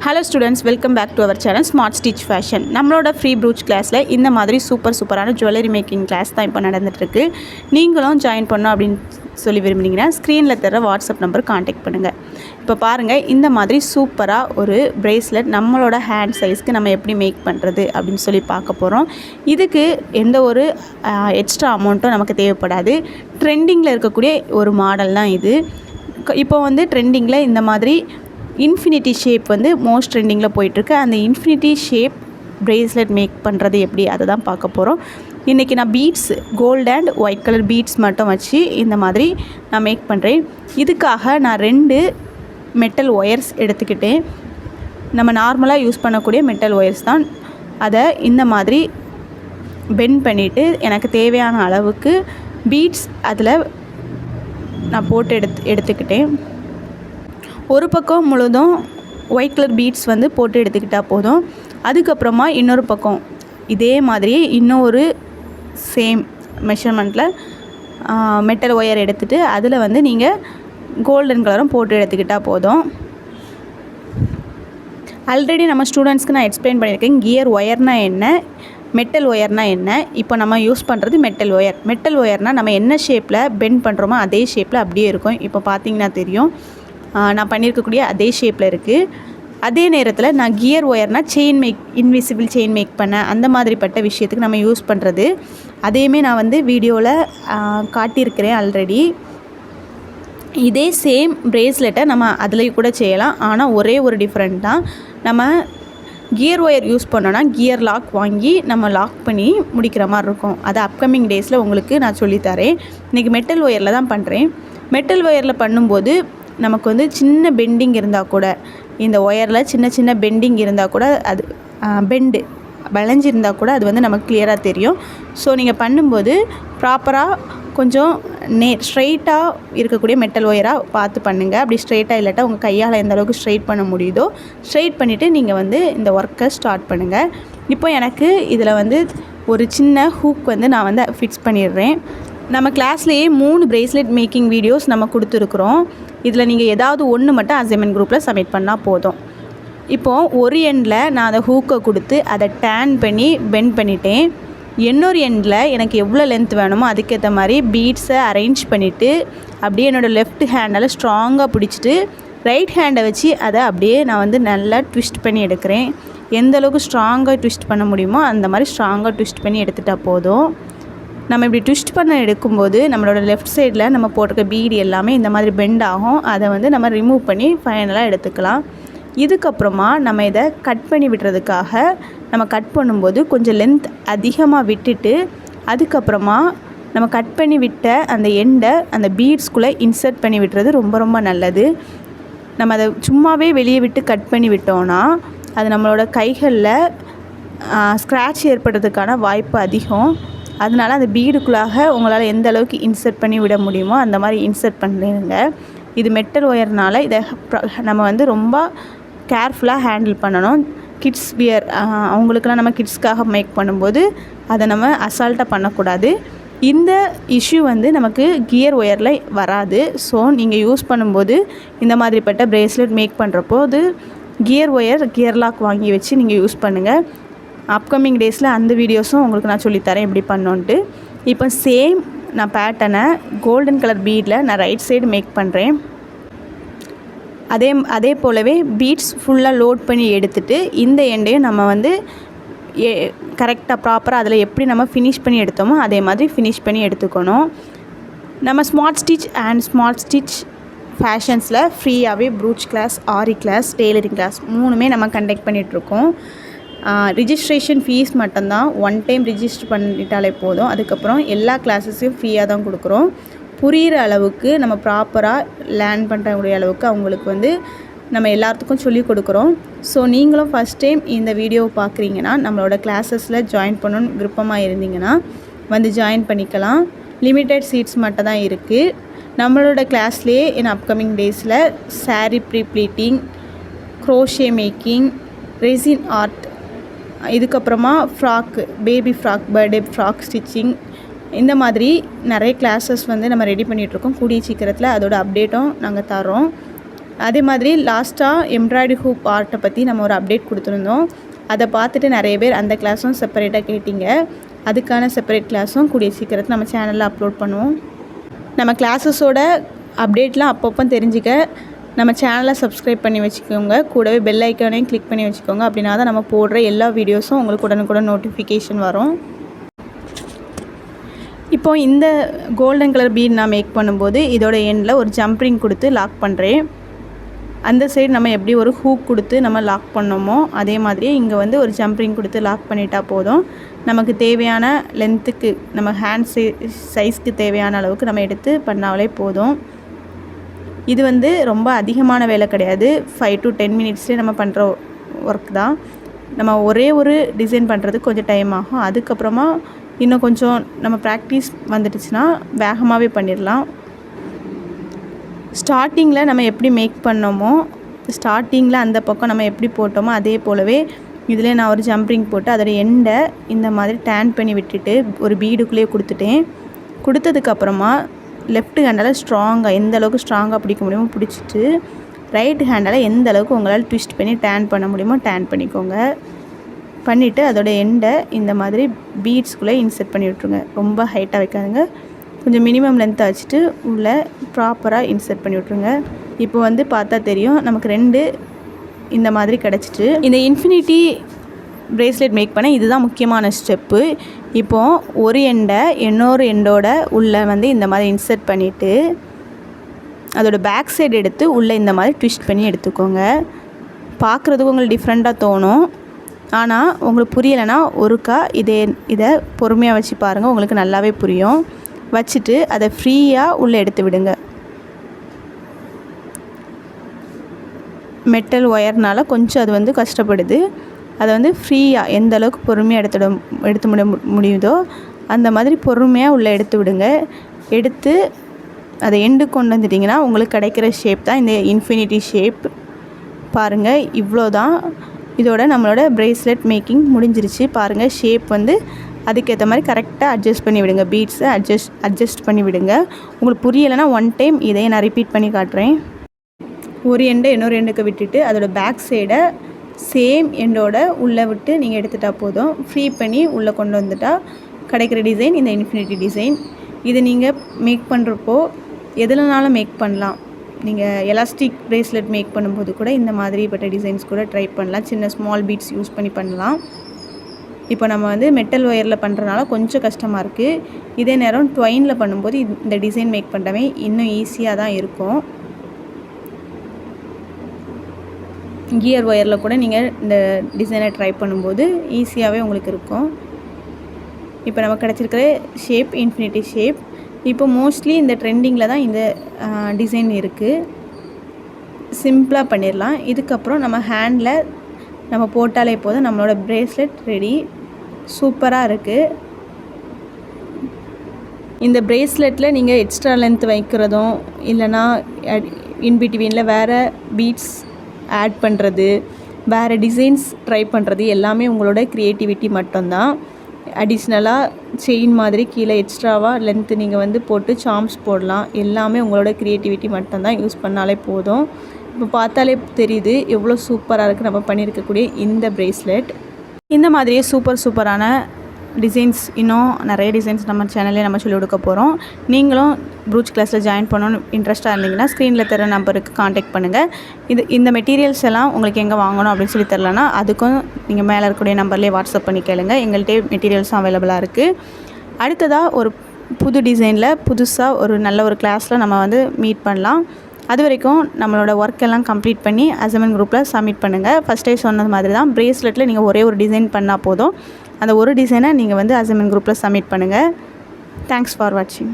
Hello students, welcome back to our channel smart stitch fashion. நம்மளோட free brooch கிளாஸில் இந்த மாதிரி சூப்பரான ஜுவல்லரி மேக்கிங் கிளாஸ் தான் இப்போ நடந்துகிட்ருக்கு. நீங்களும் ஜாயின் பண்ணோம் அப்படின்னு சொல்லி விரும்புனீங்கன்னா ஸ்க்ரீனில் தர வாட்ஸ்அப் நம்பர் காண்டாக்ட் பண்ணுங்கள். இப்போ பாருங்கள், இந்த மாதிரி சூப்பராக ஒரு ப்ரேஸ்லெட் நம்மளோட ஹேண்ட் சைஸ்க்கு நம்ம எப்படி மேக் பண்ணுறது அப்படின்னு சொல்லி பார்க்க போகிறோம். இதுக்கு எந்த ஒரு எக்ஸ்ட்ரா அமௌண்ட்டும் நமக்கு தேவைப்படாது. ட்ரெண்டிங்கில் இருக்கக்கூடிய ஒரு மாடல் தான் இது. இப்போ வந்து ட்ரெண்டிங்கில் இந்த மாதிரி இன்ஃபினிட்டி ஷேப் வந்து மோஸ்ட் ட்ரெண்டிங்கில் போயிட்டுருக்கு. அந்த இன்ஃபினிட்டி ஷேப் ப்ரேஸ்லெட் மேக் பண்ணுறது எப்படி, அதை தான் பார்க்க போகிறோம். இன்றைக்கி நான் beads, gold and white colour beads மட்டும் வச்சு இந்த மாதிரி நான் மேக் பண்ணுறேன். இதுக்காக நான் 2 மெட்டல் ஒயர்ஸ் எடுத்துக்கிட்டேன். நம்ம நார்மலாக யூஸ் பண்ணக்கூடிய மெட்டல் ஒயர்ஸ் தான். அதை இந்த மாதிரி பெண்ட் பண்ணிவிட்டு எனக்கு தேவையான அளவுக்கு பீட்ஸ் அதில் நான் போட்டு எடுத்துக்கிட்டேன். ஒரு பக்கம் முழுதும் ஒயிட் கலர் பீட்ஸ் வந்து போட்டு எடுத்துக்கிட்டால் போதும். அதுக்கப்புறமா இன்னொரு பக்கம் இதே மாதிரி இன்னொரு சேம் மெஷர்மெண்ட்டில் மெட்டல் ஒயர் எடுத்துகிட்டு அதில் வந்து நீங்கள் கோல்டன் கலரும் போட்டு எடுத்துக்கிட்டால் போதும். ஆல்ரெடி நம்ம ஸ்டூடெண்ட்ஸ்க்கு நான் எக்ஸ்பிளைன் பண்ணியிருக்கேன் கியர் ஒயர்னால் என்ன, மெட்டல் ஒயர்னால் என்ன. இப்போ நம்ம யூஸ் பண்ணுறது மெட்டல் ஒயர். மெட்டல் ஒயர்னால் நம்ம என்ன ஷேப்பில் பெண்ட் பண்ணுறோமோ அதே ஷேப்பில் அப்படியே இருக்கும். இப்போ பார்த்திங்கன்னா தெரியும், நான் பண்ணியிருக்கக்கூடிய அதே ஷேப்பில் இருக்குது. அதே நேரத்தில் நான் கியர் ஒயர்னால் chain make, invisible chain make பண்ண அந்த மாதிரிப்பட்ட விஷயத்துக்கு நம்ம யூஸ் பண்ணுறது. அதையுமே நான் வந்து வீடியோவில் காட்டியிருக்கிறேன் ஆல்ரெடி. இதே சேம் ப்ரேஸ்லெட்டை நம்ம அதில் கூட செய்யலாம். ஆனால் ஒரே ஒரு டிஃப்ரெண்ட் தான், நம்ம கியர் ஒயர் யூஸ் பண்ணோன்னா கியர் லாக் வாங்கி நம்ம லாக் பண்ணி முடிக்கிற மாதிரி இருக்கும். அது அப்கமிங் டேஸில் உங்களுக்கு நான் சொல்லித்தரேன். இன்றைக்கி மெட்டல் ஒயரில் தான் பண்ணுறேன். மெட்டல் ஒயரில் பண்ணும்போது நமக்கு வந்து சின்ன பெண்டிங் இருந்தால் கூட, இந்த ஒயரில் சின்ன பெண்டிங் இருந்தால் கூட, அது பெண்டு வளைஞ்சிருந்தால் கூட அது வந்து நமக்கு கிளியராக தெரியும். ஸோ நீங்கள் பண்ணும்போது ப்ராப்பராக கொஞ்சம் ஸ்ட்ரைட்டாக இருக்கக்கூடிய மெட்டல் ஒயராக பார்த்து பண்ணுங்கள். அப்படி ஸ்ட்ரைட்டாக இல்லாட்டா உங்கள் கையால் எந்த அளவுக்கு ஸ்ட்ரைட் பண்ண முடியுதோ ஸ்ட்ரைட் பண்ணிவிட்டு நீங்கள் வந்து இந்த ஒர்க்கை ஸ்டார்ட் பண்ணுங்கள். இப்போ எனக்கு இதில் வந்து ஒரு சின்ன ஹூக் வந்து நான் வந்து ஃபிக்ஸ் பண்ணிடுறேன். நம்ம கிளாஸ்லேயே 3 ப்ரேஸ்லெட் மேக்கிங் வீடியோஸ் நம்ம கொடுத்துருக்குறோம். இதில் நீங்கள் ஏதாவது ஒன்று மட்டும் அசைன்மெண்ட் குரூப்பில் சப்மிட் பண்ணால் போதும். இப்போது ஒரு எண்டில் நான் அதை ஹூக்கை கொடுத்து அதை டேன் பண்ணி பெண்ட் பண்ணிட்டேன். இன்னொரு எண்டில் எனக்கு எவ்வளோ லென்த் வேணுமோ அதுக்கேற்ற மாதிரி பீட்ஸை அரேஞ்ச் பண்ணிவிட்டு அப்படியே என்னோடய லெஃப்ட் ஹேண்டில் ஸ்ட்ராங்காக பிடிச்சிட்டு ரைட் ஹேண்டை வச்சு அதை அப்படியே நான் வந்து நல்லா ட்விஸ்ட் பண்ணி எடுக்கிறேன். எந்த அளவுக்கு ஸ்ட்ராங்காக ட்விஸ்ட் பண்ண முடியுமோ அந்த மாதிரி ஸ்ட்ராங்காக ட்விஸ்ட் பண்ணி எடுத்துட்டால் போதும். நம்ம இப்படி ட்விஸ்ட் பண்ண எடுக்கும்போது நம்மளோட லெஃப்ட் சைடில் நம்ம போட்டிருக்க பீடு எல்லாமே இந்த மாதிரி பெண்ட் ஆகும். அதை வந்து நம்ம ரிமூவ் பண்ணி ஃபைனலாக எடுத்துக்கலாம். இதுக்கப்புறமா நம்ம இதை கட் பண்ணி விடுறதுக்காக நம்ம கட் பண்ணும்போது கொஞ்சம் லென்த் அதிகமாக விட்டுட்டு அதுக்கப்புறமா நம்ம கட் பண்ணி விட்ட அந்த எண்டை அந்த பீட்ஸ்குள்ளே இன்சர்ட் பண்ணி விடுறது ரொம்ப நல்லது. நம்ம அதை சும்மாவே வெளியே விட்டு கட் பண்ணி விட்டோன்னா அது நம்மளோட கைகளில் ஸ்க்ராட்ச் ஏற்படுறதுக்கான வாய்ப்பு அதிகம். அதனால் அந்த பீடுக்குள்ளாக உங்களால் எந்த அளவுக்கு இன்சர்ட் பண்ணி விட முடியுமோ அந்த மாதிரி இன்சர்ட் பண்ணிடுங்க. இது மெட்டல் ஒயர்னால் இதை நம்ம வந்து ரொம்ப கேர்ஃபுல்லாக ஹேண்டில் பண்ணணும். கிட்ஸ் வியர் அவங்களுக்கெல்லாம் நம்ம கிட்ஸ்க்காக மேக் பண்ணும்போது அதை நம்ம அசால்ட்டாக பண்ணக்கூடாது. இந்த இஷ்யூ வந்து நமக்கு கியர் ஒயரில் வராது. ஸோ நீங்கள் யூஸ் பண்ணும்போது இந்த மாதிரிப்பட்ட ப்ரேஸ்லெட் மேக் பண்ணுறப்போது கியர் ஒயர், கியர் லாக் வாங்கி வச்சு நீங்கள் யூஸ் பண்ணுங்கள். அப்கமிங் டேஸில் அந்த வீடியோஸும் உங்களுக்கு நான் சொல்லித்தரேன் எப்படி பண்ணோன்ட்டு. இப்போ சேம் நான் பேட்டர்னை கோல்டன் கலர் பீடில் நான் ரைட் சைடு மேக் பண்ணுறேன். அதே போலவே பீட்ஸ் ஃபுல்லாக லோட் பண்ணி எடுத்துகிட்டு இந்த எண்டையும் நம்ம வந்து கரெக்டாக ப்ராப்பராக அதில் எப்படி நம்ம ஃபினிஷ் பண்ணி எடுத்தோமோ அதே மாதிரி ஃபினிஷ் பண்ணி எடுத்துக்கணும். நம்ம ஸ்மார்ட் ஸ்டிச் ஃபேஷன்ஸில் ஃப்ரீயாகவே ப்ரூச் கிளாஸ், ஆரி கிளாஸ், டெய்லரிங் கிளாஸ் 3மே நம்ம கண்டக்ட் பண்ணிகிட்ருக்கோம். ரிஜிஸ்ட்ரேஷன் ஃபீஸ் மட்டும்தான். 1 டைம் ரிஜிஸ்டர் பண்ணிட்டாலே போதும். அதுக்கப்புறம் எல்லா கிளாஸஸையும் ஃப்ரீயாக தான் கொடுக்குறோம். புரிகிற அளவுக்கு நம்ம ப்ராப்பராக லேர்ன் பண்ணக்கூடிய அளவுக்கு அவங்களுக்கு வந்து நம்ம எல்லாத்துக்கும் சொல்லிக் கொடுக்குறோம். ஸோ நீங்களும் ஃபஸ்ட் டைம் இந்த வீடியோவை பார்க்குறீங்கன்னா நம்மளோட கிளாஸஸில் ஜாயின் பண்ணணுன்னு விருப்பமாக இருந்தீங்கன்னா வந்து ஜாயின் பண்ணிக்கலாம். லிமிட்டட் சீட்ஸ் மட்டும் தான் இருக்குது. நம்மளோட கிளாஸ்லேயே அப்கமிங் டேஸில் sari pleating, crochet making, resin art, இதுக்கப்புறமா frock, baby frock, birthday frock stitching, இந்த மாதிரி நிறைய கிளாஸஸ் வந்து நம்ம ரெடி பண்ணிகிட்ருக்கோம். கூடிய சீக்கிரத்தில் அதோட அப்டேட்டும் நாங்கள் தரோம். அதே மாதிரி லாஸ்ட்டாக எம்ப்ராய்டரி ஹூப் ஆர்ட்டை பற்றி நம்ம ஒரு அப்டேட் கொடுத்துருந்தோம். அதை பார்த்துட்டு நிறைய பேர் அந்த கிளாஸும் செப்பரேட்டாக கேட்டிங்க. அதுக்கான செப்பரேட் கிளாஸும் கூடிய சீக்கிரத்தில் நம்ம சேனலில் அப்லோட் பண்ணுவோம். நம்ம கிளாஸஸோட அப்டேட்லாம் அப்பப்போ தெரிஞ்சுக்க நம்ம சேனலை சப்ஸ்கிரைப் பண்ணி வச்சுக்கோங்க. கூடவே பெல் ஐக்கானையும் கிளிக் பண்ணி வச்சுக்கோங்க. அப்படின்னா தான் நம்ம போடுற எல்லா வீடியோஸும் உங்களுக்கு உடனுக்குடன் நோட்டிஃபிகேஷன் வரும். இப்போது இந்த கோல்டன் கலர் பீட் நான் மேக் பண்ணும்போது இதோட எண்டில் ஒரு ஜம்ப்ரிங் கொடுத்து லாக் பண்ணுறேன். அந்த சைடு நம்ம எப்படி ஒரு ஹூக் கொடுத்து நம்ம லாக் பண்ணோமோ அதே மாதிரியே இங்கே வந்து ஒரு ஜம்ப்ரிங் கொடுத்து லாக் பண்ணிட்டா போதும். நமக்கு தேவையான லென்த்துக்கு நம்ம ஹேண்ட் சைஸ்க்கு தேவையான அளவுக்கு நம்ம எடுத்து பண்ணாலே போதும். இது வந்து ரொம்ப அதிகமான வேலை கிடையாது. 5 to 10 மினிட்ஸ்லேயே நம்ம பண்ணுற ஒர்க் தான். நம்ம ஒரே ஒரு டிசைன் பண்ணுறதுக்கு கொஞ்சம் டைம் ஆகும். அதுக்கப்புறமா இன்னும் கொஞ்சம் நம்ம ப்ராக்டிஸ் வந்துடுச்சுன்னா வேகமாகவே பண்ணிடலாம். ஸ்டார்டிங்கில் நம்ம எப்படி மேக் பண்ணோமோ ஸ்டார்டிங்கில் அந்த பக்கம் நம்ம எப்படி போட்டோமோ அதே போலவே இதில் நான் ஒரு ஜம்ப்ரிங் போட்டு அதோட எண்டை இந்த மாதிரி டேன் பண்ணி விட்டுட்டு ஒரு பீடுக்குள்ளேயே கொடுத்துட்டேன். கொடுத்ததுக்கப்புறமா லெஃப்ட் ஹேண்டால் ஸ்ட்ராங்காக எந்த அளவுக்கு ஸ்ட்ராங்காக பிடிக்க முடியுமோ பிடிச்சிட்டு ரைட் ஹேண்டால் எந்த அளவுக்கு உங்களால் ட்விஸ்ட் பண்ணி டேன் பண்ண முடியுமோ டேன் பண்ணிக்கோங்க. பண்ணிவிட்டு அதோட எண்டை இந்த மாதிரி பீட்ஸ்குள்ளே இன்செர்ட் பண்ணி விட்ருங்க. ரொம்ப ஹைட்டாக வைக்காதுங்க, கொஞ்சம் மினிமம் லென்த்தை வச்சுட்டு உள்ளே ப்ராப்பராக இன்செர்ட் பண்ணி விட்ருங்க. இப்போ வந்து பார்த்தா தெரியும் நமக்கு 2 இந்த மாதிரி கிடச்சிட்டு. இந்த இன்ஃபினிட்டி பிரேஸ்லெட் மேக் பண்ண இதுதான் முக்கியமான ஸ்டெப்பு. இப்போது ஒரு எண்டை இன்னொரு எண்டோட உள்ளே வந்து இந்த மாதிரி இன்செர்ட் பண்ணிவிட்டு அதோடய பேக் சைடு எடுத்து உள்ளே இந்த மாதிரி ட்விஸ்ட் பண்ணி எடுத்துக்கோங்க. பார்க்குறதுக்கு உங்களுக்கு டிஃப்ரெண்ட்டாக தோணும். ஆனால் உங்களுக்கு புரியலைன்னா ஒருக்கா இதை பொறுமையாக வச்சு பாருங்கள், உங்களுக்கு நல்லாவே புரியும். வச்சுட்டு அதை ஃப்ரீயாக உள்ளே எடுத்து விடுங்க. மெட்டல் ஒயர்னால் கொஞ்சம் அது வந்து கஷ்டப்படுது. அதை வந்து ஃப்ரீயாக எந்த அளவுக்கு பொறுமையாக எடுத்து முடியுதோ அந்த மாதிரி பொறுமையாக உள்ளே எடுத்து விடுங்க. எடுத்து அதை எண்டு கொண்டு வந்துட்டிங்கன்னா உங்களுக்கு கிடைக்கிற ஷேப் தான் இந்த இன்ஃபினிட்டி ஷேப். பாருங்கள், இவ்வளோ தான். இதோட நம்மளோட பிரேஸ்லெட் மேக்கிங் முடிஞ்சிருச்சு. பாருங்கள், ஷேப் வந்து அதுக்கேற்ற மாதிரி கரெக்டாக அட்ஜஸ்ட் பண்ணி விடுங்க. பீட்ஸை அட்ஜஸ்ட் பண்ணி விடுங்க. உங்களுக்கு புரியலைன்னா ஒன் டைம் இதையே நான் ரிப்பீட் பண்ணி காட்டுறேன். ஒரு எண்டை இன்னொரு எண்டுக்கு விட்டுட்டு அதோடய பேக் சைடை சேம் எண்டோட உள்ளே விட்டு நீங்கள் எடுத்துட்டால் போதும். ஃப்ரீ பண்ணி உள்ளே கொண்டு வந்துட்டால் கிடைக்கிற டிசைன் இந்த இன்ஃபினிட்டி டிசைன். இது நீங்கள் மேக் பண்ணுறப்போ எதுலனாலும் மேக் பண்ணலாம். நீங்கள் எலாஸ்டிக் பிரேஸ்லெட் மேக் பண்ணும்போது கூட இந்த மாதிரிப்பட்ட டிசைன்ஸ் கூட ட்ரை பண்ணலாம். சின்ன ஸ்மால் பீட்ஸ் யூஸ் பண்ணி பண்ணலாம். இப்போ நம்ம வந்து மெட்டல் ஒயரில் பண்ணுறதுனால கொஞ்சம் கஷ்டமாக இருக்குது. இதே நேரம் ட்வைனில் பண்ணும்போது இந்த டிசைன் மேக் பண்ணுறவே இன்னும் ஈஸியாக தான் இருக்கும். கியர் ஒயரில் கூட நீங்கள் இந்த டிசைனை ட்ரை பண்ணும்போது ஈஸியாகவே உங்களுக்கு இருக்கும். இப்போ நமக்கு கிடச்சிருக்கிற ஷேப் இன்ஃபினிட்டி ஷேப். இப்போ மோஸ்ட்லி இந்த ட்ரெண்டிங்கில் தான் இந்த டிசைன் இருக்குது. சிம்பிளாக பண்ணிடலாம். இதுக்கப்புறம் நம்ம ஹேண்டில் நம்ம போட்டாலே போதும் நம்மளோட பிரேஸ்லெட் ரெடி. சூப்பராக இருக்குது. இந்த பிரேஸ்லெட்டில் நீங்கள் எக்ஸ்ட்ரா லென்த் வைக்கிறதும் இல்லைனா இன்பிட்வீனில் வேறு பீட்ஸ் ஆட் பண்ணுறது, வேறு டிசைன்ஸ் ட்ரை பண்ணுறது எல்லாமே உங்களோட க்ரியேட்டிவிட்டி மட்டும்தான். அடிஷ்னலாக செயின் மாதிரி கீழே எக்ஸ்ட்ராவாக லென்த்து நீங்கள் வந்து போட்டு சாம்ஸ் போடலாம். எல்லாமே உங்களோட க்ரியேட்டிவிட்டி மட்டும்தான். யூஸ் பண்ணாலே போதும். இப்போ பார்த்தாலே தெரியுது எவ்வளோ சூப்பராக இருக்குது நம்ம பண்ணியிருக்கக்கூடிய இந்த பிரேஸ்லெட். இந்த மாதிரியே சூப்பரான டிசைன்ஸ் இன்னும் நிறைய டிசைன்ஸ் நம்ம சேனல்லே நம்ம சொல்லிக் கொடுக்க போகிறோம். நீங்களும் ப்ரூச் கிளாஸில் ஜாயின் பண்ணணும்னு இன்ட்ரெஸ்ட்டாக இருந்தீங்கன்னா ஸ்க்ரீனில் தர நம்பருக்கு காண்டாக்ட் பண்ணுங்கள். இந்த மெட்டீரியல்ஸ் எல்லாம் உங்களுக்கு எங்கே வாங்கணும் அப்படின்னு சொல்லி தரலன்னா அதுக்கும் நீங்கள் மேலே இருக்கக்கூடிய நம்பர்லேயே வாட்ஸ்அப் பண்ணி கேளுங்க. எங்கள்கிட்ட மெட்டீரியல்ஸும் அவைலபிளாக இருக்குது. அடுத்ததாக ஒரு புது டிசைனில் புதுசாக ஒரு நல்ல ஒரு கிளாஸில் நம்ம வந்து மீட் பண்ணலாம். அது வரைக்கும் நம்மளோட ஒர்க் எல்லாம் கம்ப்ளீட் பண்ணி அசைன்மெண்ட் குரூப்பில் சப்மிட் பண்ணுங்கள். ஃபஸ்ட்டே சொன்னது மாதிரி தான் பிரேஸ்லெட்டில் நீங்கள் ஒரே ஒரு டிசைன் பண்ணால் போதும். அந்த ஒரு டிசைனை நீங்கள் வந்து அசைன்மெண்ட் குரூப்பில் சப்மிட் பண்ணுங்கள். தேங்க்ஸ் ஃபார் வாட்சிங்.